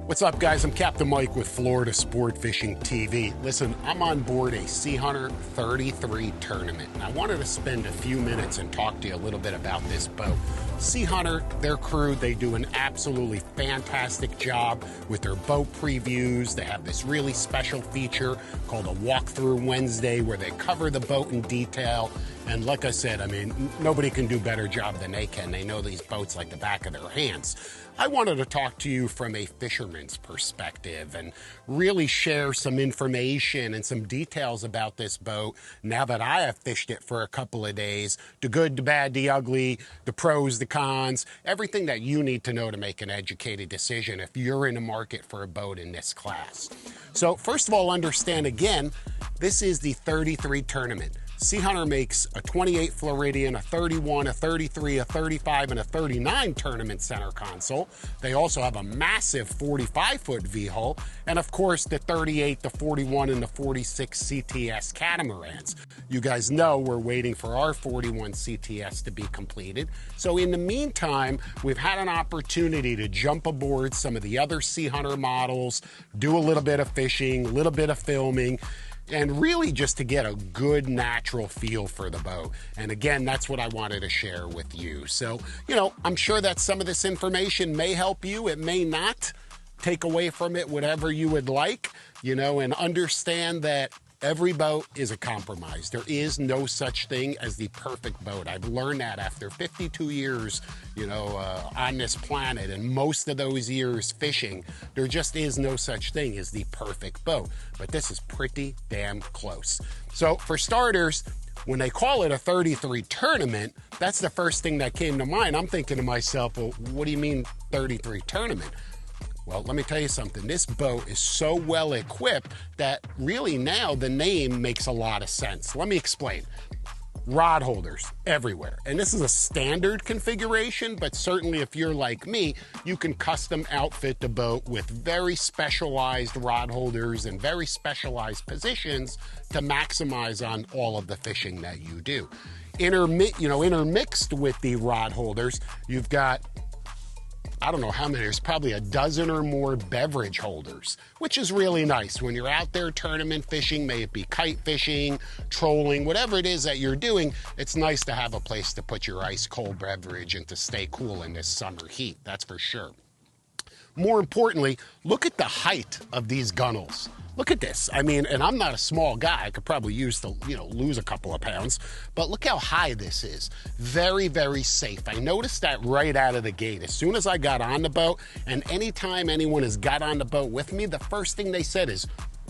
What's up, guys? I'm Captain Mike with Florida Sport Fishing TV. Listen, I'm on board a SeaHunter 33 tournament, and I wanted to spend a few minutes and talk to you a little bit about this boat. SeaHunter, their crew, they do an absolutely fantastic job with their boat previews. They have this really special feature called a Walkthrough Wednesday where they cover the boat in detail. And like I said, I mean, nobody can do a better job than they can. They know these boats like the back of their hands. I wanted to talk to you from a fisherman's perspective and really share some information and some details about this boat now that I have fished it for a couple of days. The good, the bad, the ugly, the pros, the cons, everything that you need to know to make an educated decision if you're in the market for a boat in this class. So first of all, understand again, this is the 33 tournament. SeaHunter makes a 28 Floridian, a 31, a 33, a 35, and a 39 tournament center console. They also have a massive 45-foot V-hull, and of course the 38, the 41, and the 46 CTS catamarans. You guys know we're waiting for our 41 CTS to be completed. So in the meantime, we've had an opportunity to jump aboard some of the other SeaHunter models, do a little bit of fishing, a little bit of filming, and really just to get a good natural feel for the boat. And again, that's what I wanted to share with you. So, you know, I'm sure that some of this information may help you. It may not. Take away from it whatever you would like, you know, and understand that every boat is a compromise. There is no such thing as the perfect boat. I've learned that after 52 years, you know, on this planet, and most of those years fishing, there just is no such thing as the perfect boat. But this is pretty damn close. So for starters, when they call it a 33 tournament, that's the first thing that came to mind. I'm thinking to myself, well, what do you mean 33 tournament? Well, let me tell you something. This boat is so well equipped that really now the name makes a lot of sense. Let me explain. Rod holders everywhere. And this is a standard configuration, but certainly if you're like me, you can custom outfit the boat with very specialized rod holders and very specialized positions to maximize on all of the fishing that you do. Intermixed with the rod holders, you've got, I don't know how many, there's probably a dozen or more beverage holders, which is really nice. When you're out there tournament fishing, may it be kite fishing, trolling, whatever it is that you're doing, it's nice to have a place to put your ice cold beverage and to stay cool in this summer heat, that's for sure. More importantly, look at the height of these gunnels. Look at this. I mean, and I'm not a small guy. I could probably use to, lose a couple of pounds, but look how high this is. Very, very safe. I noticed that right out of the gate. As soon as I got on the boat, and anytime anyone has got on the boat with me, the first thing they said is,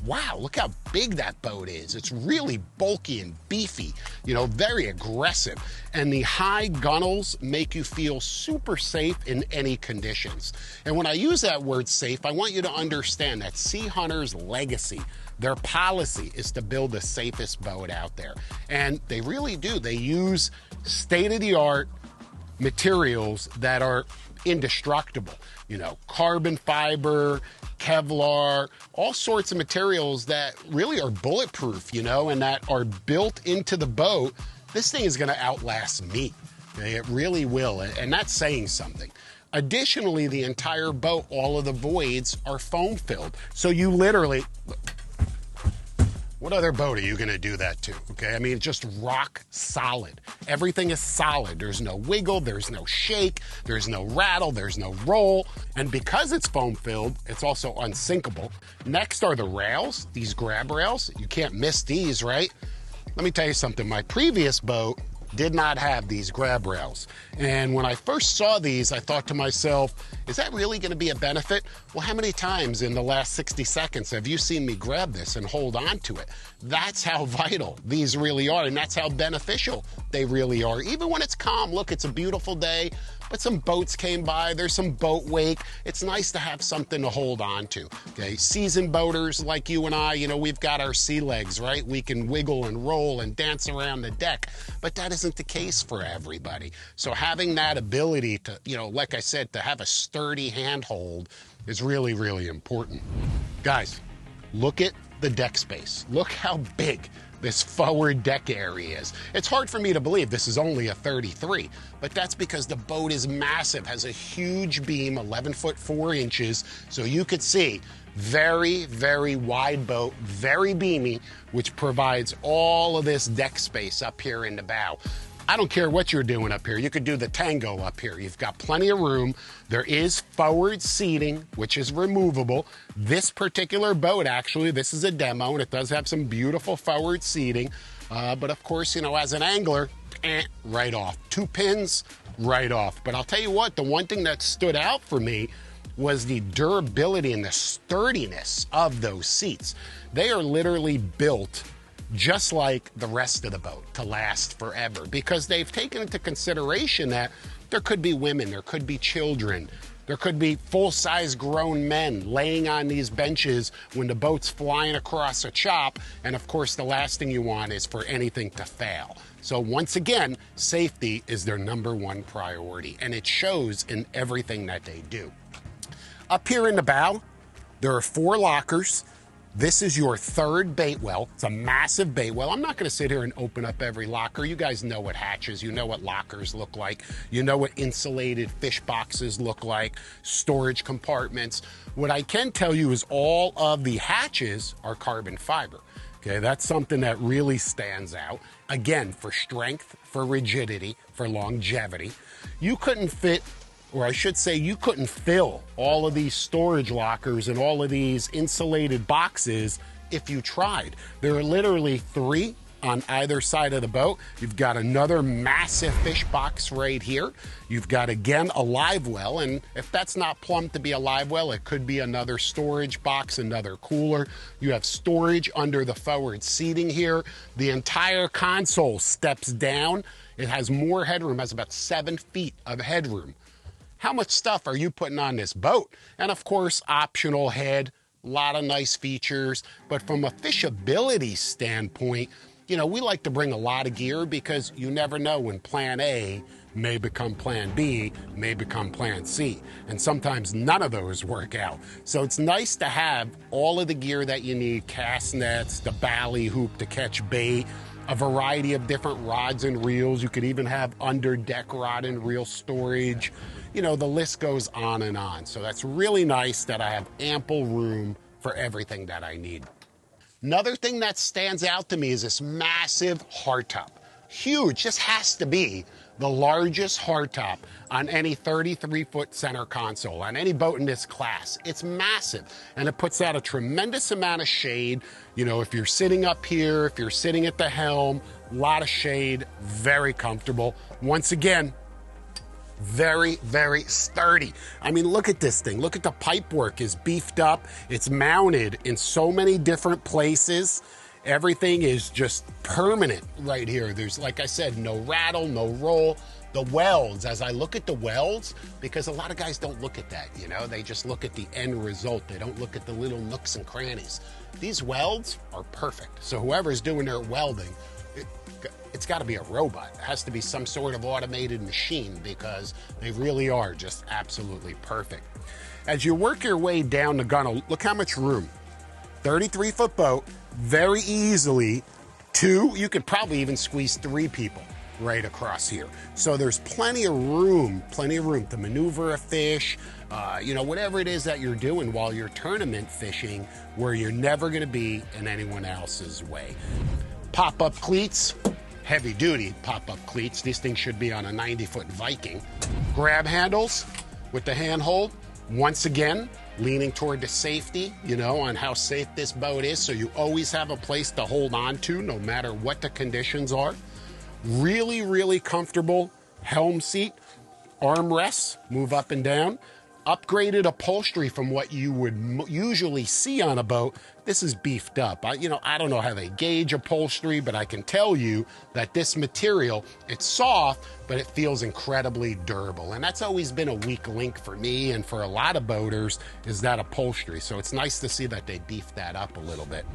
wow, look how big that boat is. It's really bulky and beefy, very aggressive. And the high gunnels make you feel super safe in any conditions. And when I use that word safe, I want you to understand that SeaHunter's legacy, their policy is to build the safest boat out there. And they really do. They use state-of-the-art materials that are indestructible. Carbon fiber, Kevlar, all sorts of materials that really are bulletproof, and that are built into the boat. This thing is going to outlast me. Okay? It really will, and that's saying something. Additionally, the entire boat, all of the voids are foam filled. So you literally, what other boat are you going to do that to? Okay, I mean, just rock solid. Everything is solid. There's no wiggle, there's no shake, there's no rattle, there's no roll. And because it's foam filled, it's also unsinkable. Next are the rails, these grab rails. You can't miss these, right? Let me tell you something. My previous boat did not have these grab rails. And when I first saw these, I thought to myself, is that really going to be a benefit? Well, how many times in the last 60 seconds have you seen me grab this and hold on to it? That's how vital these really are, and that's how beneficial they really are. Even when it's calm, look, it's a beautiful day, but some boats came by, there's some boat wake. It's nice to have something to hold on to, okay? Seasoned boaters like you and I, we've got our sea legs, right? We can wiggle and roll and dance around the deck, but that isn't the case for everybody. So having that ability to, like I said, to have a sturdy handhold is really, really important. Guys, look at the deck space. Look how big this forward deck area is. It's hard for me to believe this is only a 33, but that's because the boat is massive, has a huge beam, 11 foot 4 inches, so you could see very, very wide boat, very beamy, which provides all of this deck space up here in the bow. I don't care what you're doing up here. You could do the tango up here. You've got plenty of room. There is forward seating, which is removable. This particular boat, actually, this is a demo, and it does have some beautiful forward seating. But of course, you know, as an angler, right off. 2 pins, right off. But I'll tell you what, the one thing that stood out for me was the durability and the sturdiness of those seats. They are literally built just like the rest of the boat to last forever, because they've taken into consideration that there could be women, there could be children, there could be full-size grown men laying on these benches when the boat's flying across a chop, and of course the last thing you want is for anything to fail. So once again, safety is their #1 priority, and it shows in everything that they do. Up here in the bow, there are 4 lockers. This is your 3rd bait well. It's a massive bait well. I'm not going to sit here and open up every locker. You guys know what hatches, you know what lockers look like, you know what insulated fish boxes look like, storage compartments. What I can tell you is all of the hatches are carbon fiber. Okay, that's something that really stands out. Again, for strength, for rigidity, for longevity. You couldn't fit, or I should say you couldn't fill all of these storage lockers and all of these insulated boxes if you tried. There are literally 3 on either side of the boat. You've got another massive fish box right here. You've got, again, a live well, and if that's not plumbed to be a live well, it could be another storage box, another cooler. You have storage under the forward seating here. The entire console steps down. It has more headroom, has about 7 feet of headroom. How much stuff are you putting on this boat? And of course, optional head, a lot of nice features. But from a fishability standpoint, you know, we like to bring a lot of gear because you never know when plan A may become plan B, may become plan C. And sometimes none of those work out. So it's nice to have all of the gear that you need, cast nets, the bally hoop to catch bait, a variety of different rods and reels. You could even have under deck rod and reel storage. You know, the list goes on and on. So that's really nice that I have ample room for everything that I need. Another thing that stands out to me is this massive hardtop. Huge, this has to be the largest hardtop on any 33-foot center console, on any boat in this class. It's massive, and it puts out a tremendous amount of shade. You know, if you're sitting up here, if you're sitting at the helm, a lot of shade, very comfortable. Once again, very, very sturdy. I mean, look at this thing. Look at the pipe work is beefed up. It's mounted in so many different places. Everything is just permanent right here. There's, like I said, no rattle, no roll. The welds, as I look at the welds, because a lot of guys don't look at that, you know, they just look at the end result. They don't look at the little nooks and crannies. These welds are perfect. So whoever's doing their welding, it's got to be a robot. It has to be some sort of automated machine, because they really are just absolutely perfect. As you work your way down the gunnel, look how much room. 33-foot boat, very easily you could probably even squeeze 3 people right across here. So there's plenty of room to maneuver a fish, you know, whatever it is that you're doing while you're tournament fishing, where you're never going to be in anyone else's way. Pop-up cleats, heavy duty pop-up cleats. These things should be on a 90-foot Viking. Grab handles with the handhold. Once again, leaning toward the safety, you know, on how safe this boat is, so you always have a place to hold on to no matter what the conditions are. Really, really comfortable helm seat. Armrests move up and down. Upgraded upholstery from what you would usually see on a boat. This is beefed up. I don't know how they gauge upholstery, but I can tell you that this material, it's soft, but it feels incredibly durable. And that's always been a weak link for me and for a lot of boaters, is that upholstery. So it's nice to see that they beefed that up a little bit.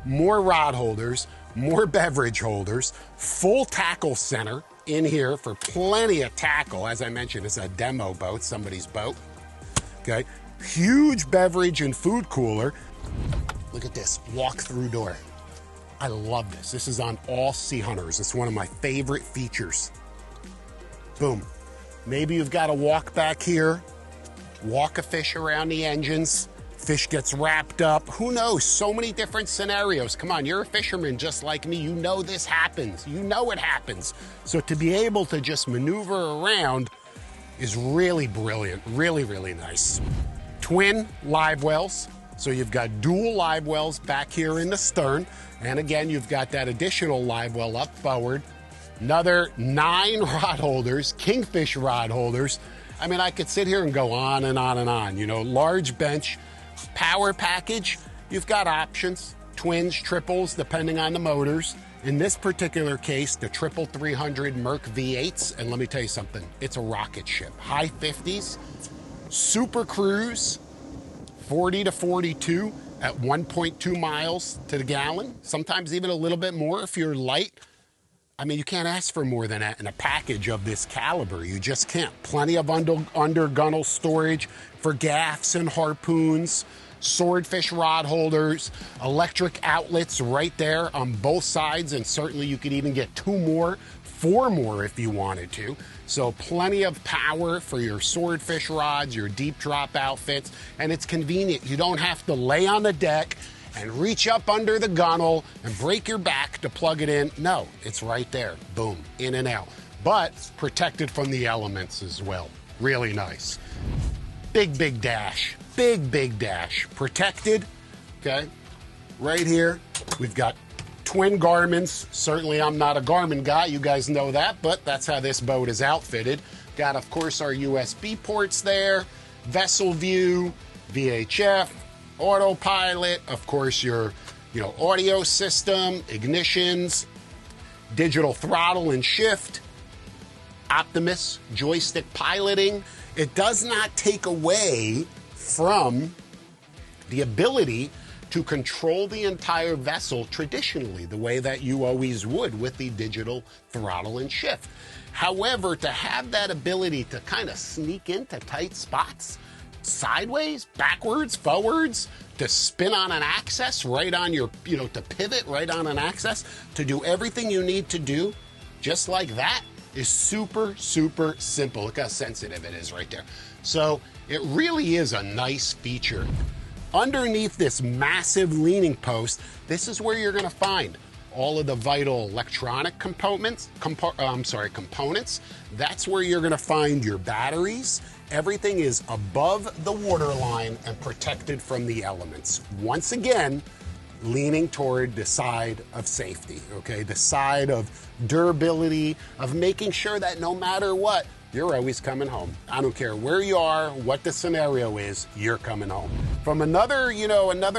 More rod holders, more beverage holders, full tackle center in here for plenty of tackle. As I mentioned, it's a demo boat, somebody's boat. Okay, huge beverage and food cooler. Look at this walk-through door. I love this. This is on all SeaHunters. It's one of my favorite features. Boom. Maybe you've got to walk back here, walk a fish around the engines, fish gets wrapped up. Who knows? So many different scenarios. Come on, you're a fisherman just like me. You know this happens. You know it happens. So to be able to just maneuver around is really brilliant. Really, really nice. Twin live wells. So you've got dual live wells back here in the stern. And again, you've got that additional live well up forward. Another 9 rod holders, kingfish rod holders. I mean, I could sit here and go on and on and on. You know, large bench, power package. You've got options, twins, triples, depending on the motors. In this particular case, the 300 Merc V8s. And let me tell you something, it's a rocket ship. High 50s, super cruise, 40 to 42 at 1.2 miles to the gallon. Sometimes even a little bit more if you're light. I mean, you can't ask for more than that in a package of this caliber. You just can't. Plenty of under gunnel storage for gaffs and harpoons, swordfish rod holders, electric outlets right there on both sides, and certainly you could even get 2 more, 4 more if you wanted to. So plenty of power for your swordfish rods, your deep drop outfits, and it's convenient. You don't have to lay on the deck and reach up under the gunnel and break your back to plug it in. No, it's right there. Boom, in and out. But protected from the elements as well. Really nice. Big, big dash. Big, big dash. Protected, okay? Right here, we've got twin Garmins. Certainly I'm not a Garmin guy, you guys know that, but that's how this boat is outfitted. Got, of course, our USB ports there, vessel view, VHF, autopilot, of course, your audio system, ignitions, digital throttle and shift, Optimus joystick piloting. It does not take away from the ability to control the entire vessel traditionally, the way that you always would with the digital throttle and shift. However, to have that ability to kind of sneak into tight spots, sideways, backwards, forwards, to spin on an axis right on your, to pivot right on an axis, to do everything you need to do just like that is super, super simple. Look how sensitive it is right there. So it really is a nice feature. Underneath this massive leaning post, this is where you're going to find all of the vital electronic components. That's where you're going to find your batteries. Everything is above the waterline and protected from the elements. Once again, leaning toward the side of safety, okay? The side of durability, of making sure that no matter what, you're always coming home. I don't care where you are, what the scenario is, you're coming home. From another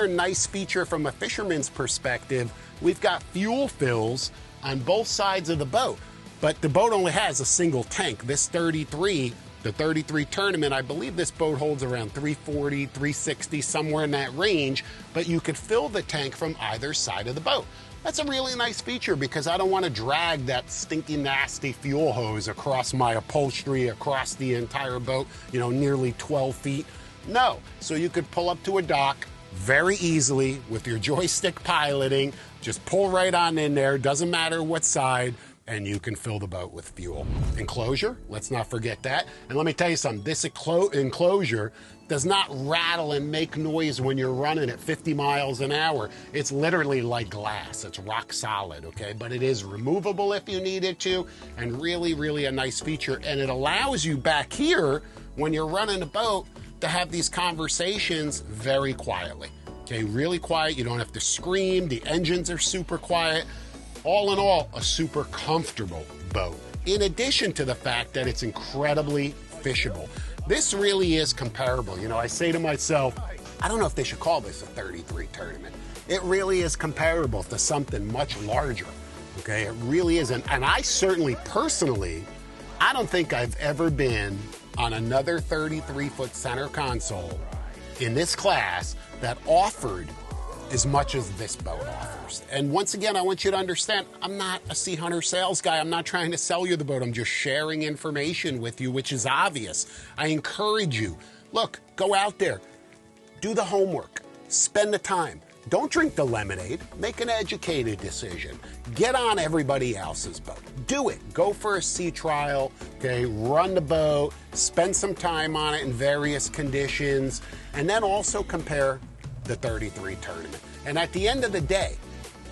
nice feature from a fisherman's perspective, we've got fuel fills on both sides of the boat, but the boat only has a single tank. This 33, the 33 tournament, I believe this boat holds around 340, 360, somewhere in that range, but you could fill the tank from either side of the boat. That's a really nice feature because I don't want to drag that stinky, nasty fuel hose across my upholstery, across the entire boat, nearly 12 feet. No, so you could pull up to a dock very easily with your joystick piloting, just pull right on in there, doesn't matter what side, and you can fill the boat with fuel. Enclosure, let's not forget that. And let me tell you something, this enclosure does not rattle and make noise when you're running at 50 miles an hour. It's literally like glass. It's rock solid, okay? But it is removable if you needed to, and really, really a nice feature. And it allows you back here, when you're running a boat, to have these conversations very quietly, okay? Really quiet, you don't have to scream, the engines are super quiet. All in all, a super comfortable boat. In addition to the fact that it's incredibly fishable. This really is comparable. I say to myself, I don't know if they should call this a 33 tournament. It really is comparable to something much larger, okay? It really is. And I certainly, personally, I don't think I've ever been on another 33-foot center console in this class that offered as much as this boat offers. And once again, I want you to understand, I'm not a SeaHunter sales guy. I'm not trying to sell you the boat. I'm just sharing information with you, which is obvious. I encourage you, look, go out there, do the homework, spend the time, Don't drink the lemonade. Make an educated decision. Get on everybody else's boat. Do it. Go for a sea trial, okay? Run the boat, spend some time on it in various conditions, and then also compare the 33 tournament. And at the end of the day,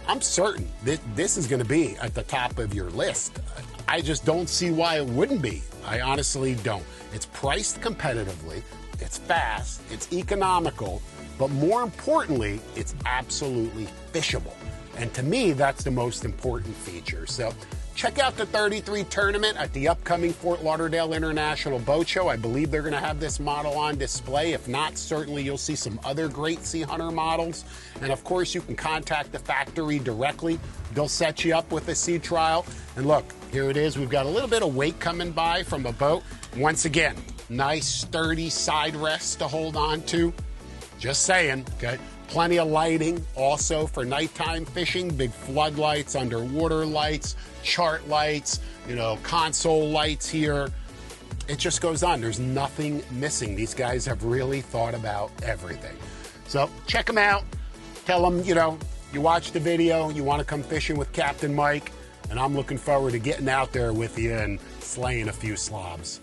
I'm certain that this is going to be at the top of your list. I just don't see why it wouldn't be. I honestly don't. It's priced competitively, it's fast, it's economical, but more importantly, it's absolutely fishable. And to me, that's the most important feature. So check out the 33 tournament at the upcoming Fort Lauderdale International Boat Show. I believe they're going to have this model on display. If not, certainly you'll see some other great SeaHunter models. And of course, you can contact the factory directly. They'll set you up with a sea trial. And look, here it is. We've got a little bit of weight coming by from a boat. Once again, nice sturdy side rests to hold on to. Just saying, okay? Plenty of lighting also for nighttime fishing, big floodlights, underwater lights, chart lights, you know, console lights here. It just goes on. There's nothing missing. These guys have really thought about everything. So check them out. Tell them, you know, you watched the video, you want to come fishing with Captain Mike, and I'm looking forward to getting out there with you and slaying a few slobs.